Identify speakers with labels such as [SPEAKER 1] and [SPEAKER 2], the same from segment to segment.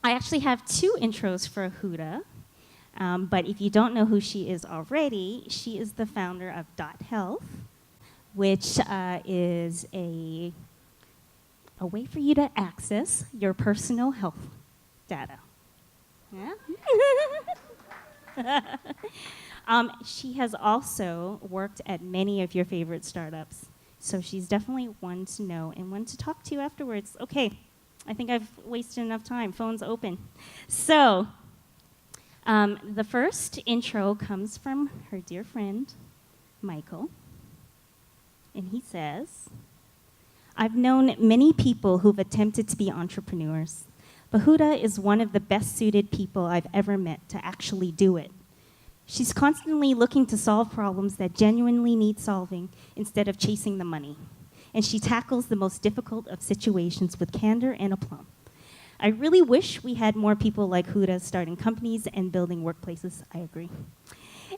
[SPEAKER 1] I actually have two intros for Huda, but if you don't know who she is already, she is the founder of .health, which is a way for you to access your personal health data. Yeah? She has also worked at many of your favorite startups, so she's definitely one to know and one to talk to afterwards. Okay, I think I've wasted enough time. Phone's open. So, the first intro comes from her dear friend, Michael, and he says, I've known many people who've attempted to be entrepreneurs, but Huda is one of the best suited people I've ever met to actually do it. She's constantly looking to solve problems that genuinely need solving instead of chasing the money. And she tackles the most difficult of situations with candor and aplomb. I really wish we had more people like Huda starting companies and building workplaces. I agree.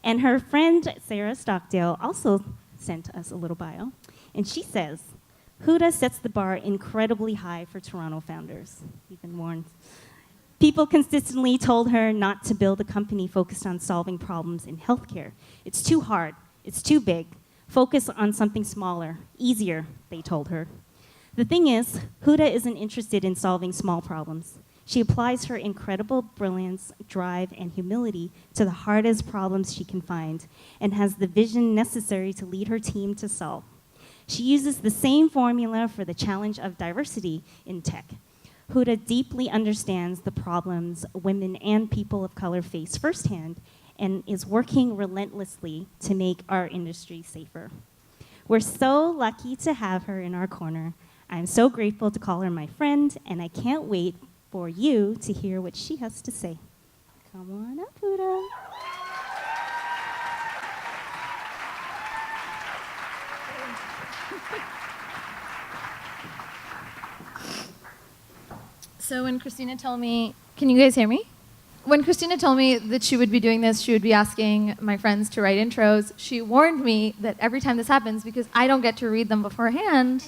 [SPEAKER 1] And her friend, Sarah Stockdale, also sent us a little bio. And she says, Huda sets the bar incredibly high for Toronto founders. You've been warned. People consistently told her not to build a company focused on solving problems in healthcare. It's too hard. It's too big. Focus on something smaller, easier, they told her. The thing is, Huda isn't interested in solving small problems. She applies her incredible brilliance, drive, and humility to the hardest problems she can find and has the vision necessary to lead her team to solve. She uses the same formula for the challenge of diversity in tech. Huda deeply understands the problems women and people of color face firsthand and is working relentlessly to make our industry safer. We're so lucky to have her in our corner. I'm so grateful to call her my friend, and I can't wait for you to hear what she has to say. Come on up, Huda.
[SPEAKER 2] So when Christina told me, can you guys hear me? When Christina told me that she would be doing this, she would be asking my friends to write intros, she warned me that every time this happens, because I don't get to read them beforehand,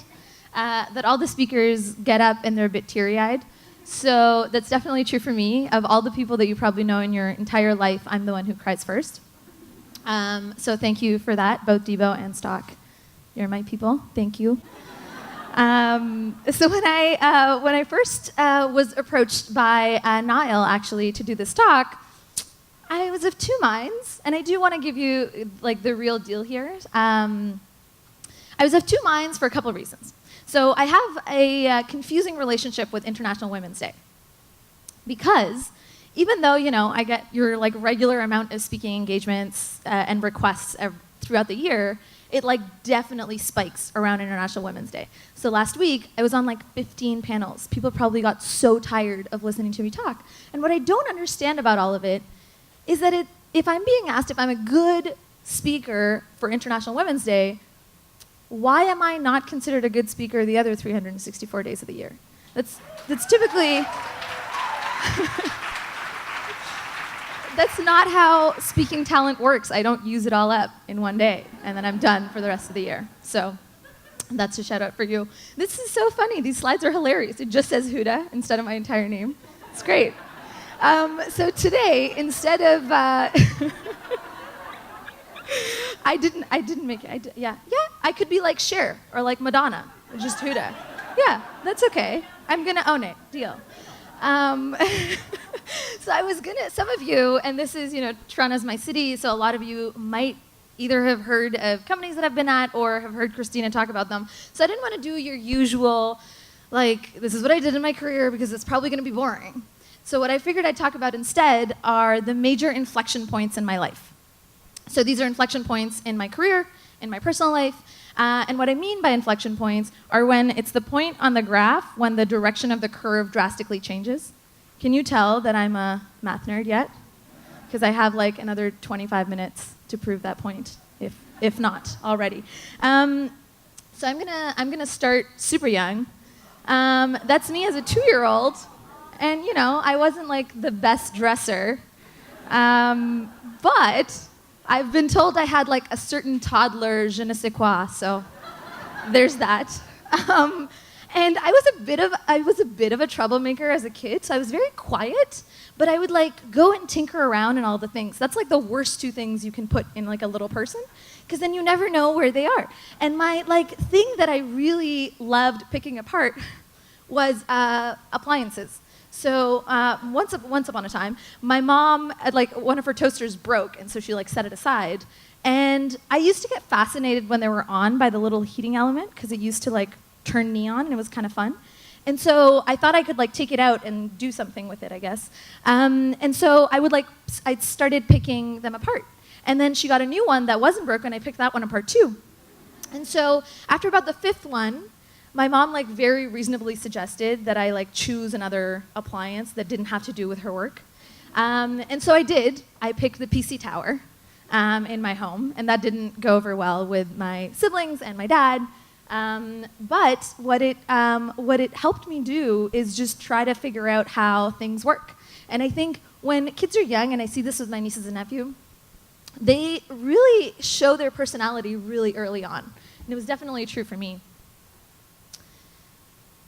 [SPEAKER 2] that all the speakers get up and they're a bit teary-eyed. So that's definitely true for me. Of all the people that you probably know in your entire life, I'm the one who cries first. So thank you for that, both Debo and Stock. You're my people. Thank you. So when I first was approached by Niall, actually, to do this talk, I was of two minds, and I do want to give you like the real deal here. I was of two minds for a couple of reasons. So I have a confusing relationship with International Women's Day, because even though I get your like regular amount of speaking engagements and requests throughout the year, it like definitely spikes around International Women's Day. So last week, I was on like 15 panels. People probably got so tired of listening to me talk. And what I don't understand about all of it is that if I'm being asked if I'm a good speaker for International Women's Day, why am I not considered a good speaker the other 364 days of the year? That's typically... That's not how speaking talent works. I don't use it all up in one day, and then I'm done for the rest of the year. So that's a shout out for you. This is so funny. These slides are hilarious. It just says Huda instead of my entire name. It's great. So today, instead of... I didn't make it. Yeah, I could be like Cher or like Madonna, or just Huda. Yeah, that's okay. I'm going to own it. Deal. So I was some of you, and this is, Toronto's my city, so a lot of you might either have heard of companies that I've been at or have heard Christina talk about them. So I didn't want to do your usual, like, this is what I did in my career because it's probably going to be boring. So what I figured I'd talk about instead are the major inflection points in my life. So these are inflection points in my career, in my personal life, and what I mean by inflection points are when it's the point on the graph when the direction of the curve drastically changes. Can you tell that I'm a math nerd yet? Because I have like another 25 minutes to prove that point, if not already. So I'm gonna start super young. That's me as a 2-year-old, and I wasn't like the best dresser, but I've been told I had like a certain toddler je ne sais quoi, so there's that. And I was a bit of a troublemaker as a kid, so I was very quiet, but I would like go and tinker around and all the things. That's like the worst two things you can put in like a little person, because then you never know where they are. And my like thing that I really loved picking apart was appliances. So once upon a time, my mom, like one of her toasters broke, and so she like set it aside. And I used to get fascinated when they were on by the little heating element, because it used to like turn neon, and it was kind of fun. And so I thought I could like take it out and do something with it, I guess. And so I started picking them apart. And then she got a new one that wasn't broken. I picked that one apart too. And so after about the fifth one, my mom like very reasonably suggested that I like choose another appliance that didn't have to do with her work. And so I did. I picked the PC tower in my home, and that didn't go over well with my siblings and my dad. But what it helped me do is just try to figure out how things work. And I think when kids are young, and I see this with my nieces and nephew, they really show their personality really early on. And it was definitely true for me.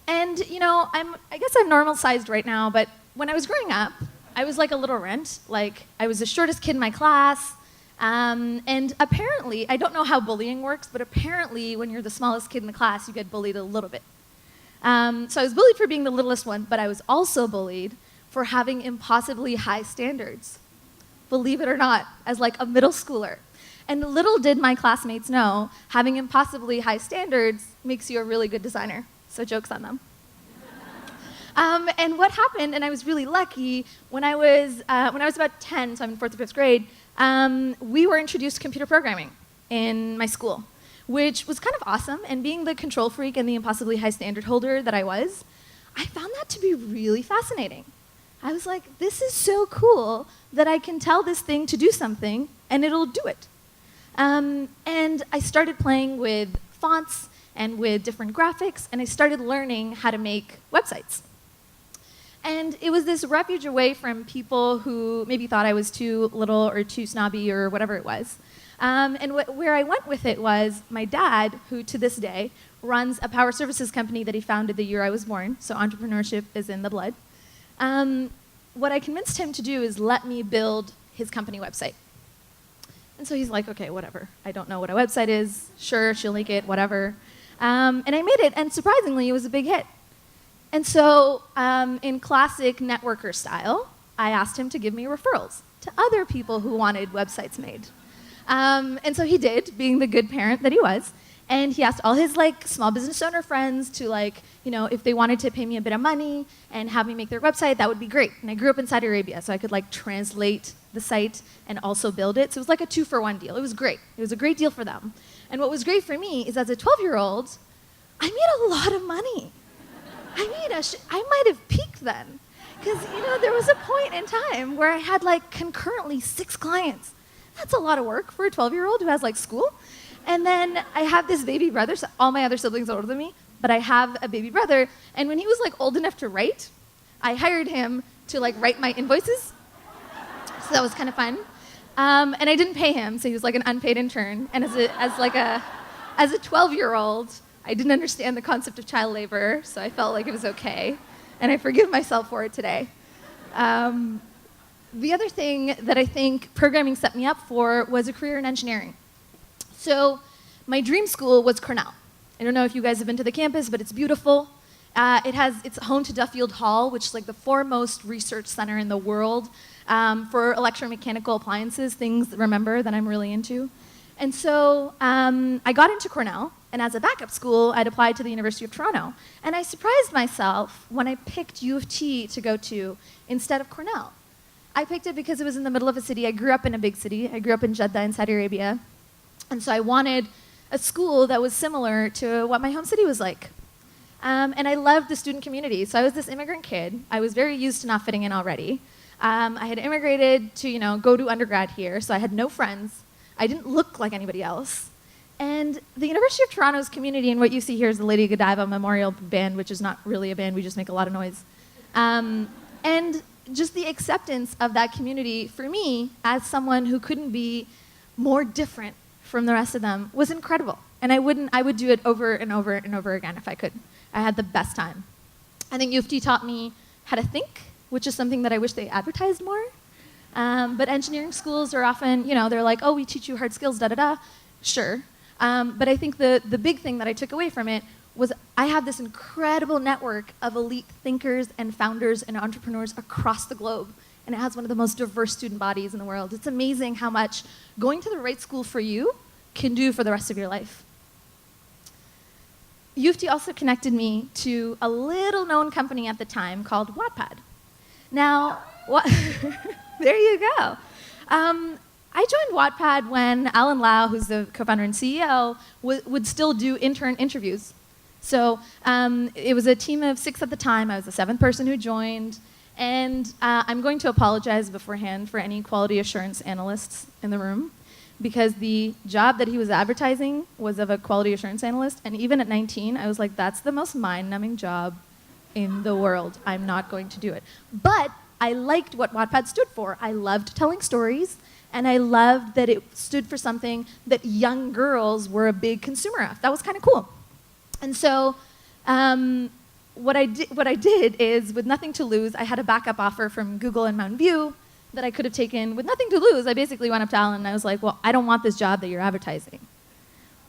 [SPEAKER 2] And, you know, I guess I'm normal-sized right now, but when I was growing up, I was like a little rent. Like, I was the shortest kid in my class. And apparently, I don't know how bullying works, but apparently when you're the smallest kid in the class, you get bullied a little bit. So I was bullied for being the littlest one, but I was also bullied for having impossibly high standards. Believe it or not, as like a middle schooler. And little did my classmates know, having impossibly high standards makes you a really good designer. So joke's on them. And what happened, and I was really lucky, when I was about 10, so I'm in 4th or 5th grade, we were introduced to computer programming in my school, which was kind of awesome. And being the control freak and the impossibly high standard holder that I was, I found that to be really fascinating. I was like, this is so cool that I can tell this thing to do something and it'll do it. And I started playing with fonts and with different graphics, and I started learning how to make websites. And it was this refuge away from people who maybe thought I was too little or too snobby or whatever it was. And where I went with it was my dad, who to this day runs a power services company that he founded the year I was born, so entrepreneurship is in the blood. What I convinced him to do is let me build his company website. And so he's like, okay, whatever. I don't know what a website is. Sure, she'll make it, whatever. And I made it, and surprisingly, it was a big hit. And so in classic networker style, I asked him to give me referrals to other people who wanted websites made. And so he did, being the good parent that he was. And he asked all his like small business owner friends to like, you know, if they wanted to pay me a bit of money and have me make their website, that would be great. And I grew up in Saudi Arabia, so I could like translate the site and also build it. So it was like a 2-for-1 deal. It was great. It was a great deal for them. And what was great for me is as a 12-year-old, I made a lot of money. I might have peaked then. Because, you know, there was a point in time where I had like concurrently 6 clients. That's a lot of work for a 12-year-old who has like school. And then I have this baby brother. So all my other siblings are older than me, but I have a baby brother. And when he was like old enough to write, I hired him to like write my invoices. So that was kind of fun. And I didn't pay him, so he was like an unpaid intern. And as a 12-year-old, I didn't understand the concept of child labor, so I felt like it was okay. And I forgive myself for it today. The other thing that I think programming set me up for was a career in engineering. So my dream school was Cornell. I don't know if you guys have been to the campus, but it's beautiful. It's home to Duffield Hall, which is like the foremost research center in the world for electromechanical appliances, things, remember, that I'm really into. And so I got into Cornell, and as a backup school, I'd applied to the University of Toronto. And I surprised myself when I picked U of T to go to instead of Cornell. I picked it because it was in the middle of a city. I grew up in a big city. I grew up in Jeddah in Saudi Arabia. And so I wanted a school that was similar to what my home city was like. And I loved the student community. So I was this immigrant kid. I was very used to not fitting in already. I had immigrated to, go to undergrad here, so I had no friends. I didn't look like anybody else. And the University of Toronto's community, and what you see here is the Lady Godiva Memorial Band, which is not really a band, we just make a lot of noise. And just the acceptance of that community for me, as someone who couldn't be more different from the rest of them, was incredible. And I would do it over and over and over again if I could. I had the best time. I think U of T taught me how to think, which is something that I wish they advertised more. But engineering schools are often, they're like, oh, we teach you hard skills, da-da-da. Sure. But I think the big thing that I took away from it was I have this incredible network of elite thinkers and founders and entrepreneurs across the globe. And it has one of the most diverse student bodies in the world. It's amazing how much going to the right school for you can do for the rest of your life. U of T also connected me to a little-known company at the time called Wattpad. Now, there you go. I joined Wattpad when Alan Lau, who's the co-founder and CEO, would still do intern interviews. So it was a team of 6 at the time. I was the 7th person who joined. And I'm going to apologize beforehand for any quality assurance analysts in the room, because the job that he was advertising was of a quality assurance analyst. And even at 19, I was like, that's the most mind-numbing job in the world. I'm not going to do it. But I liked what Wattpad stood for. I loved telling stories, and I loved that it stood for something that young girls were a big consumer of. That was kind of cool. And so what I did is, with nothing to lose, I had a backup offer from Google and Mountain View that I could have taken. With nothing to lose, I basically went up to Alan and I was like, well, I don't want this job that you're advertising.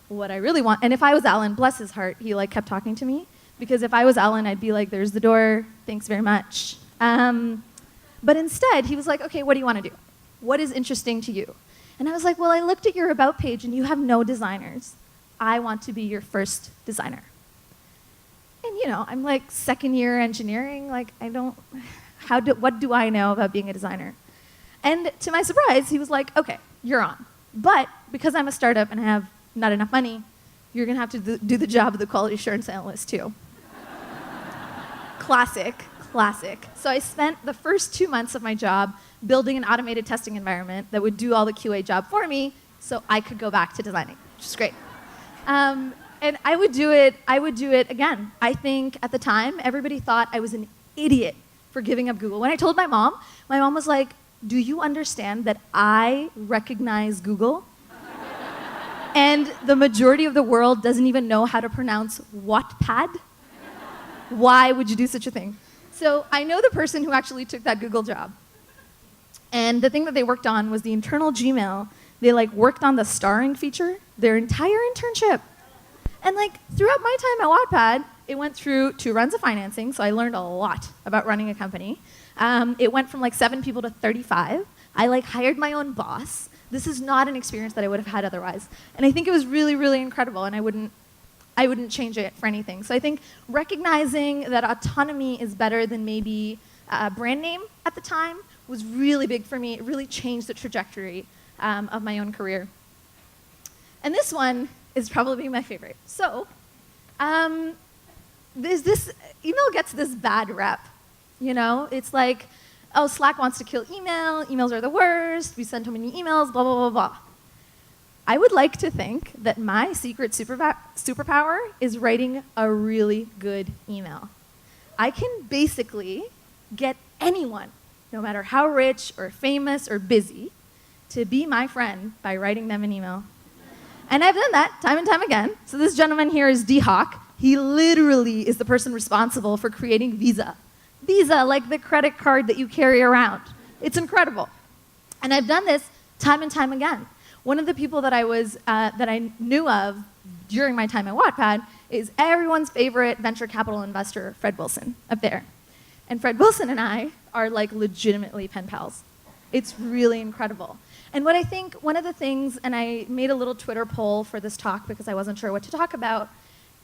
[SPEAKER 2] What I really want, and if I was Alan, bless his heart, he kept talking to me, because if I was Alan, I'd be like, there's the door, thanks very much. But instead, he was like, okay, what do you want to do? What is interesting to you? And I was like, well, I looked at your About page and you have no designers. I want to be your first designer. And I'm like 2nd year engineering, like what do I know about being a designer? And to my surprise, he was like, okay, you're on. But because I'm a startup and I have not enough money, you're gonna have to do the job of the quality assurance analyst too. Classic. So I spent the first 2 months of my job building an automated testing environment that would do all the QA job for me so I could go back to designing, which is great. And I would do it again. I think at the time, everybody thought I was an idiot for giving up Google. When I told my mom was like, do you understand that I recognize Google? And the majority of the world doesn't even know how to pronounce Wattpad? Why would you do such a thing? So I know the person who actually took that Google job. And the thing that they worked on was the internal Gmail. They worked on the starring feature their entire internship. And throughout my time at Wattpad, it went through 2 runs of financing, so I learned a lot about running a company. It went from 7 people to 35. I hired my own boss. This is not an experience that I would have had otherwise. And I think it was really, really incredible, and I wouldn't change it for anything. So I think recognizing that autonomy is better than maybe a brand name at the time was really big for me. It really changed the trajectory of my own career. And this one is probably my favorite. So this email gets this bad rep. It's like, oh, Slack wants to kill email. Emails are the worst. We send too many emails, blah, blah, blah, blah. I would like to think that my secret superpower is writing a really good email. I can basically get anyone, no matter how rich or famous or busy, to be my friend by writing them an email. And I've done that time and time again. So this gentleman here is D-Hawk. He literally is the person responsible for creating Visa. Visa, like the credit card that you carry around. It's incredible. And I've done this time and time again. One of the people that I knew of during my time at Wattpad is everyone's favorite venture capital investor, Fred Wilson, up there. And Fred Wilson and I are legitimately pen pals. It's really incredible. And what I think, one of the things, and I made a little Twitter poll for this talk because I wasn't sure what to talk about,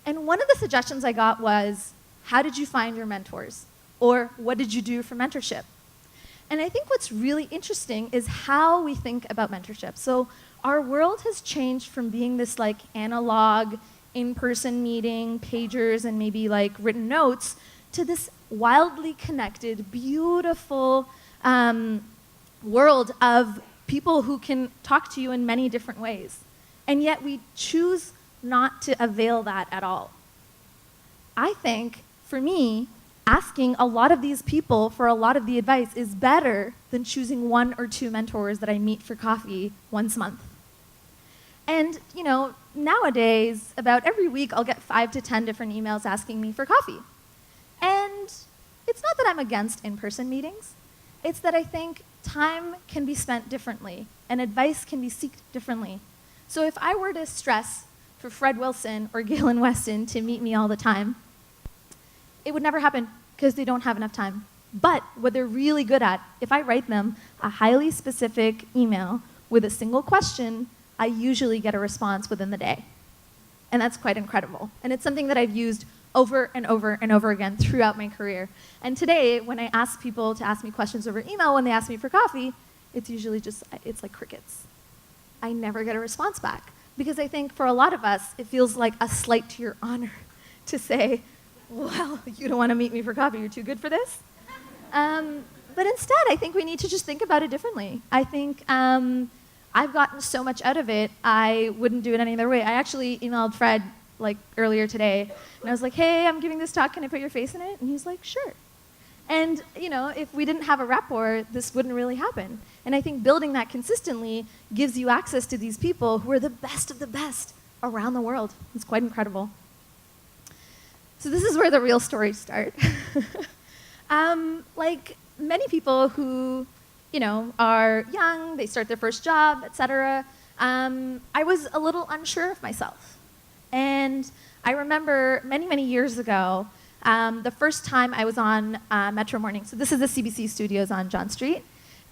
[SPEAKER 2] and one of the suggestions I got was, how did you find your mentors? Or what did you do for mentorship? And I think what's really interesting is how we think about mentorship. So our world has changed from being this analog, in-person meeting, pagers, and maybe written notes, to this wildly connected, beautiful world of people who can talk to you in many different ways. And yet we choose not to avail that at all. I think, for me, asking a lot of these people for a lot of the advice is better than choosing 1 or 2 mentors that I meet for coffee once a month. And, nowadays, about every week, I'll get 5 to 10 different emails asking me for coffee. And it's not that I'm against in-person meetings. It's that I think time can be spent differently, and advice can be sought differently. So if I were to stress for Fred Wilson or Galen Weston to meet me all the time, it would never happen because they don't have enough time. But what they're really good at, if I write them a highly specific email with a single question, I usually get a response within the day. And that's quite incredible. And it's something that I've used over and over and over again throughout my career. And today, when I ask people to ask me questions over email when they ask me for coffee, it's usually just, it's like crickets. I never get a response back. Because I think for a lot of us, it feels like a slight to your honor to say, well, you don't want to meet me for coffee, you're too good for this? But instead, I think we need to just think about it differently. I think I've gotten so much out of it, I wouldn't do it any other way. I actually emailed Fred like earlier today, and I was like, hey, I'm giving this talk, can I put your face in it? And he's like, sure. And you know, if we didn't have a rapport, this wouldn't really happen. And I think building that consistently gives you access to these people who are the best of the best around the world. It's quite incredible. So this is where the real stories start. Like many people who, you know, are young, they start their first job, etc. I was a little unsure of myself. And I remember many, many years ago, the first time I was on Metro Morning. So this is the CBC studios on John Street.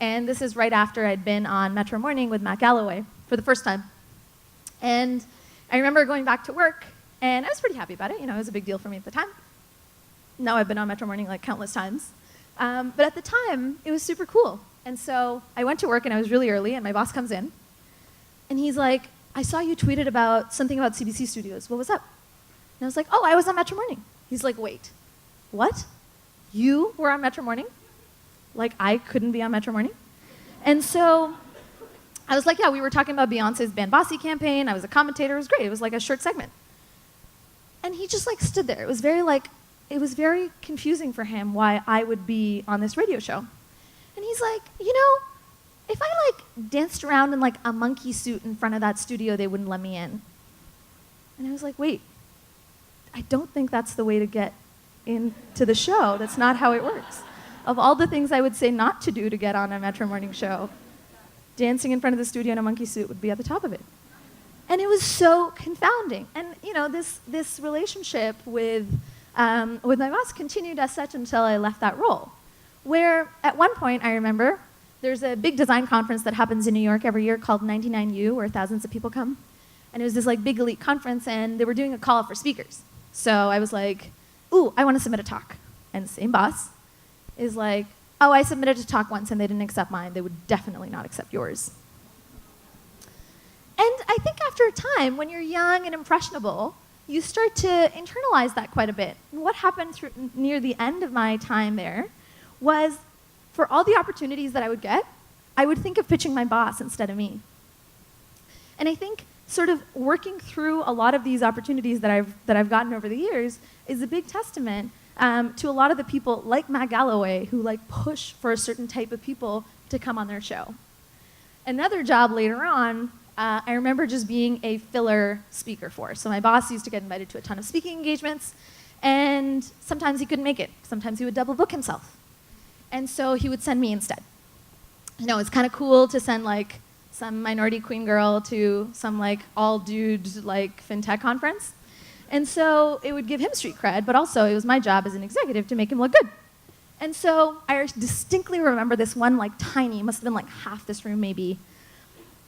[SPEAKER 2] And this is right after I'd been on Metro Morning with Matt Galloway for the first time. And I remember going back to work, and I was pretty happy about it. You know, it was a big deal for me at the time. Now I've been on Metro Morning like countless times. But at the time, it was super cool. And so I went to work, and I was really early, and my boss comes in. And he's like, I saw you tweeted about something about CBC Studios. What was up? And I was like, oh, I was on Metro Morning. He's like, wait, what? You were on Metro Morning? Like, I couldn't be on Metro Morning? And so I was like, yeah, we were talking about Beyonce's Band Bossy campaign. I was a commentator. It was great. It was like a short segment. And he just like stood there. It was very confusing for him why I would be on this radio show. And he's like, you know, if I like danced around in like a monkey suit in front of that studio, they wouldn't let me in. And I was like, wait, I don't think that's the way to get into the show. That's not how it works. Of all the things I would say not to do to get on a Metro Morning show, dancing in front of the studio in a monkey suit would be at the top of it. And it was so confounding. And you know, this relationship with my boss continued as such until I left that role. Where at one point, I remember, there's a big design conference that happens in New York every year called 99U, where thousands of people come. And it was this like big elite conference, and they were doing a call for speakers. So I was like, ooh, I want to submit a talk. And the same boss is like, oh, I submitted a talk once and they didn't accept mine. They would definitely not accept yours. And I think after a time, when you're young and impressionable, you start to internalize that quite a bit. And what happened near the end of my time there was, for all the opportunities that I would get, I would think of pitching my boss instead of me. And I think sort of working through a lot of these opportunities that I've gotten over the years is a big testament to a lot of the people like Matt Galloway who like push for a certain type of people to come on their show. Another job later on, I remember just being a filler speaker for. So my boss used to get invited to a ton of speaking engagements, and sometimes he couldn't make it. Sometimes he would double book himself. And so he would send me instead. You know, it's kind of cool to send like some minority queen girl to some like all dude like fintech conference. And so it would give him street cred, but also it was my job as an executive to make him look good. And so I distinctly remember this one like tiny, must have been like half this room maybe.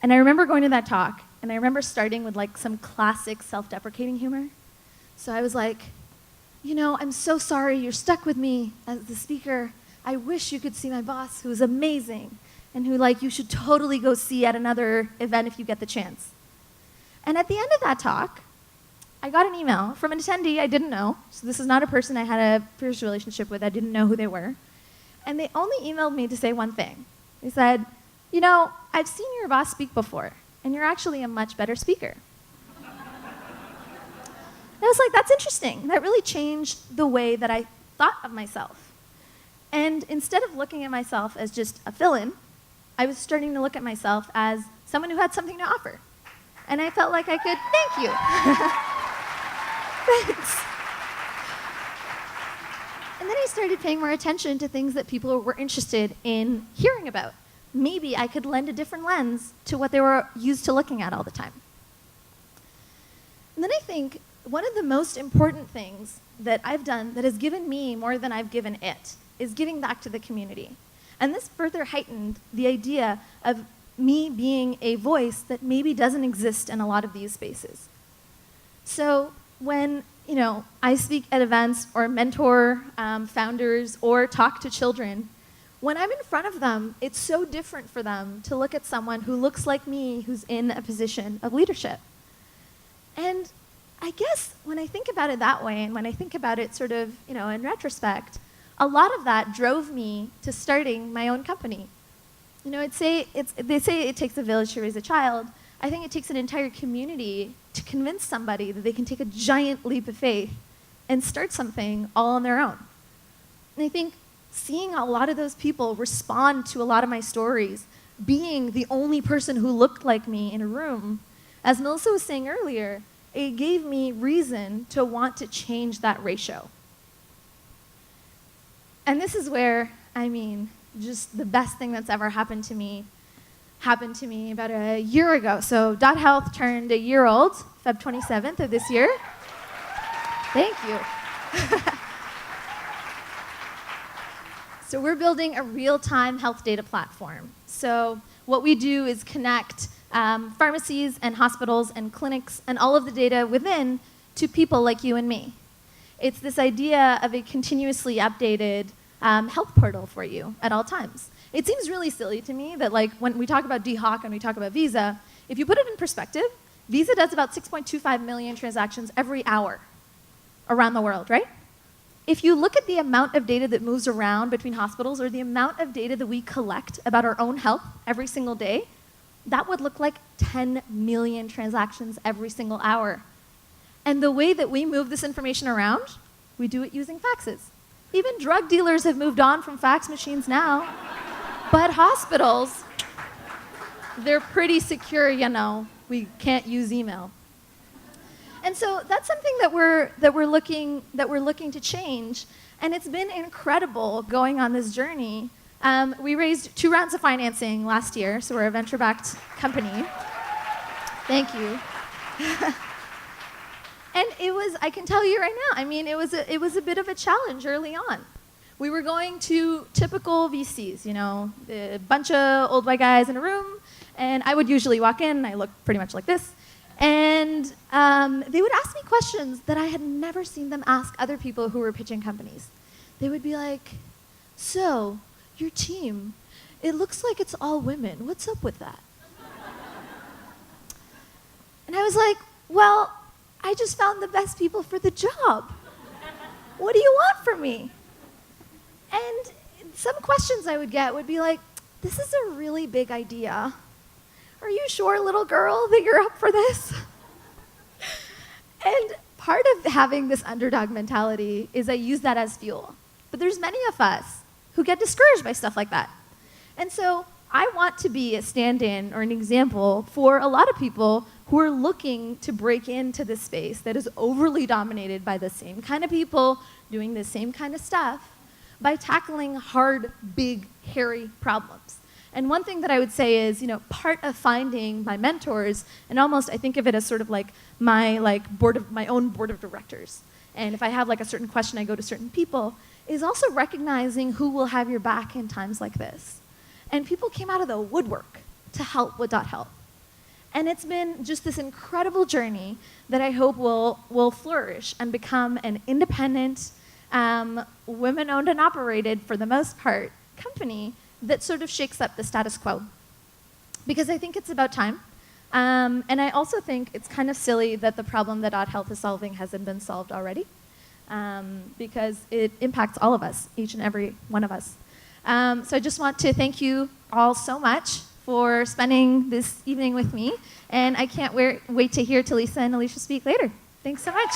[SPEAKER 2] And I remember going to that talk, and I remember starting with like some classic self-deprecating humor. So I was like, you know, I'm so sorry you're stuck with me as the speaker. I wish you could see my boss, who's amazing, and who like you should totally go see at another event if you get the chance. And at the end of that talk, I got an email from an attendee I didn't know. So this is not a person I had a previous relationship with. I didn't know who they were. And they only emailed me to say one thing. They said, you know, I've seen your boss speak before, and you're actually a much better speaker. And I was like, that's interesting. That really changed the way that I thought of myself. And instead of looking at myself as just a fill-in, I was starting to look at myself as someone who had something to offer. And I felt like I could, thank you. Thanks. And then I started paying more attention to things that people were interested in hearing about. Maybe I could lend a different lens to what they were used to looking at all the time. And then I think one of the most important things that I've done that has given me more than I've given it is giving back to the community. And this further heightened the idea of me being a voice that maybe doesn't exist in a lot of these spaces. So when I speak at events or mentor founders or talk to children, when I'm in front of them, it's so different for them to look at someone who looks like me, who's in a position of leadership. And I guess when I think about it that way, and when I think about it sort of, in retrospect, a lot of that drove me to starting my own company. They say it takes a village to raise a child. I think it takes an entire community to convince somebody that they can take a giant leap of faith and start something all on their own. And I think seeing a lot of those people respond to a lot of my stories, being the only person who looked like me in a room, as Melissa was saying earlier, it gave me reason to want to change that ratio. And this is where, just the best thing that's ever happened to me about a year ago. So .health turned a year old, Feb 27th of this year. Thank you. So we're building a real-time health data platform. So what we do is connect pharmacies and hospitals and clinics and all of the data within to people like you and me. It's this idea of a continuously updated health portal for you at all times. It seems really silly to me that when we talk about DHOC and we talk about Visa, if you put it in perspective, Visa does about 6.25 million transactions every hour around the world, right? If you look at the amount of data that moves around between hospitals or the amount of data that we collect about our own health every single day, that would look like 10 million transactions every single hour. And the way that we move this information around, we do it using faxes. Even drug dealers have moved on from fax machines now. But hospitals, they're pretty secure, We can't use email. And so that's something that we're looking to change. And it's been incredible going on this journey. We raised 2 rounds of financing last year, so we're a venture-backed company. Thank you. And I can tell you right now, it was a bit of a challenge early on. We were going to typical VCs, a bunch of old white guys in a room, and I would usually walk in, and I looked pretty much like this, and they would ask me questions that I had never seen them ask other people who were pitching companies. They would be like, so, your team, it looks like it's all women. What's up with that? And I was like, well, I just found the best people for the job. What do you want from me? And some questions I would get would be like, this is a really big idea. Are you sure, little girl, that you're up for this? And part of having this underdog mentality is I use that as fuel. But there's many of us who get discouraged by stuff like that. And so I want to be a stand-in or an example for a lot of people who are looking to break into this space that is overly dominated by the same kind of people doing the same kind of stuff by tackling hard, big, hairy problems. And one thing that I would say is, part of finding my mentors, and almost I think of it as sort of like my own board of directors. And if I have a certain question, I go to certain people, is also recognizing who will have your back in times like this. And people came out of the woodwork to help with .health. And it's been just this incredible journey that I hope will flourish and become an independent, women-owned and operated, for the most part, company that sort of shakes up the status quo. Because I think it's about time. And I also think it's kind of silly that the problem that .health is solving hasn't been solved already. Because it impacts all of us, each and every one of us. So I just want to thank you all so much for spending this evening with me. And I can't wait to hear Talisa and Alicia speak later. Thanks so much.